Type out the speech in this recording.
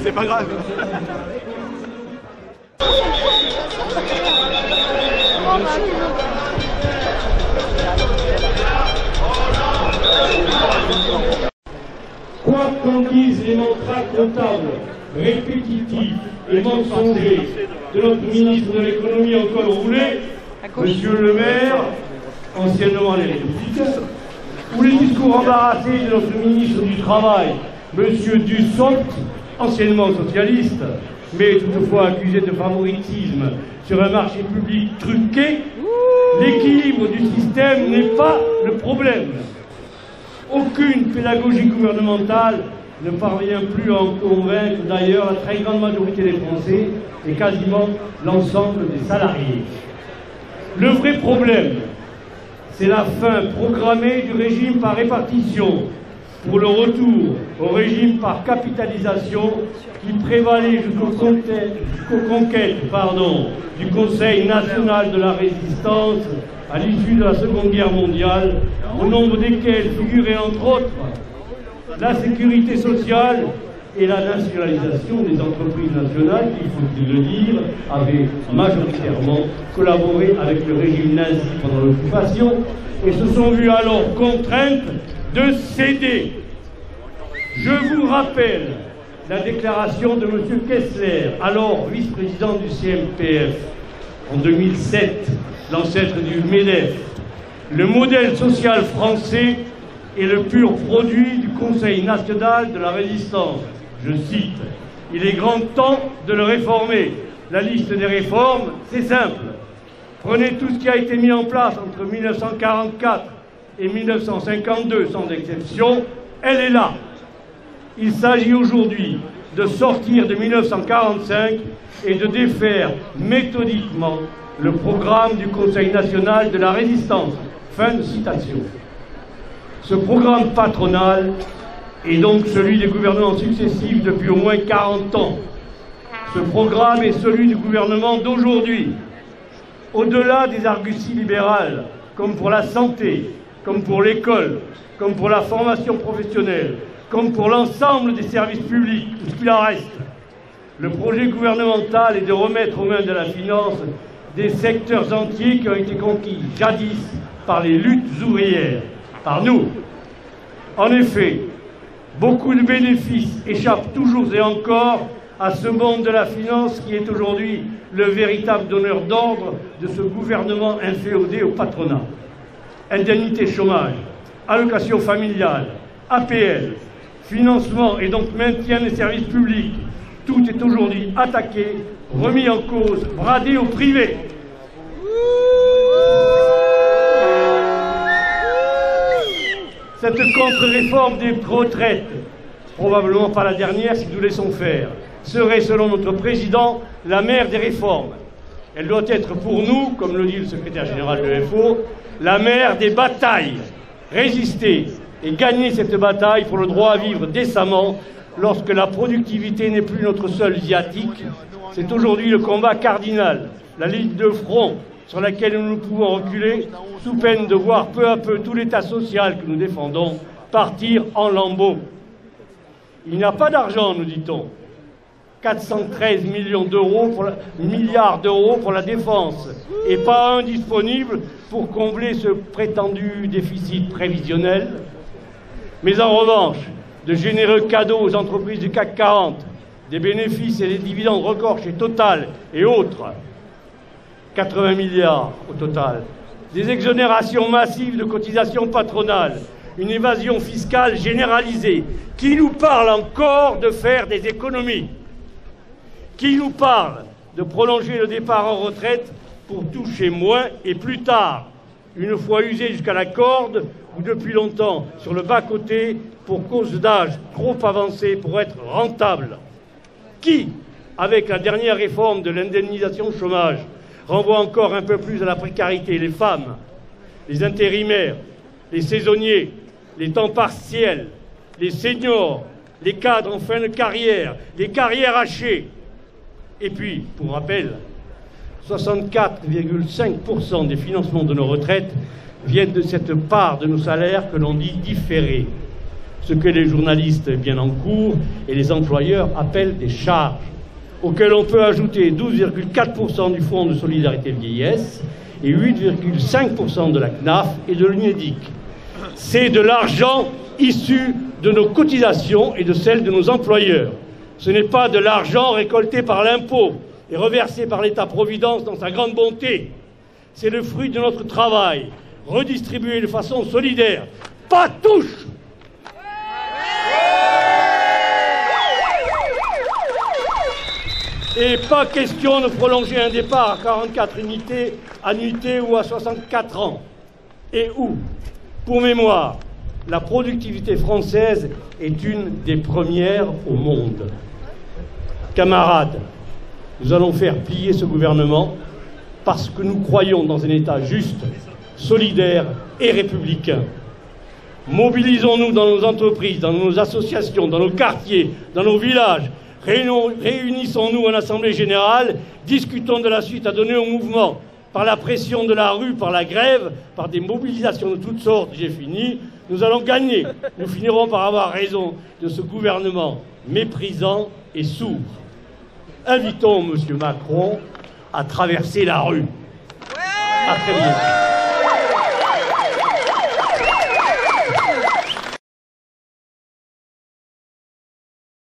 C'est pas grave. Quoi qu'en disent les mantras comptables, répétitifs et mensongers de notre ministre de l'économie en col roulé, Monsieur le maire, anciennement les Républicains, ou les discours embarrassés de notre ministre du Travail, Monsieur Dussopt, anciennement socialiste, mais toutefois accusé de favoritisme sur un marché public truqué, l'équilibre du système n'est pas le problème. Aucune pédagogie gouvernementale ne parvient plus à en convaincre d'ailleurs la très grande majorité des Français et quasiment l'ensemble des salariés. Le vrai problème, c'est la fin programmée du régime par répartition pour le retour au régime par capitalisation qui prévalait jusqu'aux conquêtes du Conseil national de la résistance à l'issue de la Seconde Guerre mondiale, au nombre desquels figuraient entre autres la sécurité sociale et la nationalisation des entreprises nationales qui, faut-il le dire, avaient majoritairement collaboré avec le régime nazi pendant l'occupation et se sont vues alors contraintes de céder. Je vous rappelle la déclaration de M. Kessler, alors vice-président du CNPF, en 2007, l'ancêtre du MEDEF. Le modèle social français est le pur produit du Conseil national de la résistance. Je cite, « Il est grand temps de le réformer. La liste des réformes, c'est simple. Prenez tout ce qui a été mis en place entre 1944 et 1952, sans exception, elle est là. Il s'agit aujourd'hui de sortir de 1945 et de défaire méthodiquement le programme du Conseil national de la résistance. » Fin de citation. Ce programme patronal est donc celui des gouvernements successifs depuis au moins 40 ans. Ce programme est celui du gouvernement d'aujourd'hui. Au-delà des arguties libérales, comme pour la santé, comme pour l'école, comme pour la formation professionnelle, comme pour l'ensemble des services publics, tout ce qu'il en reste, le projet gouvernemental est de remettre aux mains de la finance des secteurs entiers qui ont été conquis jadis par les luttes ouvrières, par nous. En effet, beaucoup de bénéfices échappent toujours et encore à ce monde de la finance qui est aujourd'hui le véritable donneur d'ordre de ce gouvernement inféodé au patronat. Indemnité chômage, allocation familiale, APL, financement et donc maintien des services publics, tout est aujourd'hui attaqué, remis en cause, bradé au privé. Cette contre-réforme des retraites, probablement pas la dernière si nous laissons faire, serait, selon notre président, la mère des réformes. Elle doit être pour nous, comme le dit le secrétaire général de FO, la mère des batailles. Résister et gagner cette bataille pour le droit à vivre décemment lorsque la productivité n'est plus notre seul viatique. C'est aujourd'hui le combat cardinal, la ligne de front sur laquelle nous ne pouvons reculer sous peine de voir peu à peu tout l'État social que nous défendons partir en lambeaux. Il n'y a pas d'argent, nous dit-on. 413 milliards d'euros pour la défense et pas un disponible pour combler ce prétendu déficit prévisionnel. Mais en revanche, de généreux cadeaux aux entreprises du CAC 40, des bénéfices et des dividendes records chez Total et autres, 80 milliards au total, des exonérations massives de cotisations patronales, une évasion fiscale généralisée. Qui nous parle encore de faire des économies? Qui nous parle de prolonger le départ en retraite pour toucher moins et plus tard, une fois usé jusqu'à la corde ou depuis longtemps sur le bas-côté pour cause d'âge trop avancé pour être rentable? Qui, avec la dernière réforme de l'indemnisation chômage, renvoie encore un peu plus à la précarité les femmes, les intérimaires, les saisonniers, les temps partiels, les seniors, les cadres en fin de carrière, les carrières hachées? Et puis, pour rappel, 64,5% des financements de nos retraites viennent de cette part de nos salaires que l'on dit différée, ce que les journalistes bien en cours et les employeurs appellent des charges, auxquelles on peut ajouter 12,4% du Fonds de solidarité vieillesse et 8,5% de la CNAF et de l'UNEDIC. C'est de l'argent issu de nos cotisations et de celles de nos employeurs. Ce n'est pas de l'argent récolté par l'impôt et reversé par l'État-providence dans sa grande bonté. C'est le fruit de notre travail, redistribué de façon solidaire. Pas touche! Et pas question de prolonger un départ à 44 annuités ou à 64 ans. Et où? Pour mémoire, la productivité française est une des premières au monde. Camarades, nous allons faire plier ce gouvernement parce que nous croyons dans un État juste, solidaire et républicain. Mobilisons-nous dans nos entreprises, dans nos associations, dans nos quartiers, dans nos villages. Réunissons-nous en Assemblée Générale, discutons de la suite à donner au mouvement, par la pression de la rue, par la grève, par des mobilisations de toutes sortes, j'ai fini, nous allons gagner. Nous finirons par avoir raison de ce gouvernement méprisant et sourd. Invitons M. Macron à traverser la rue. À très bientôt.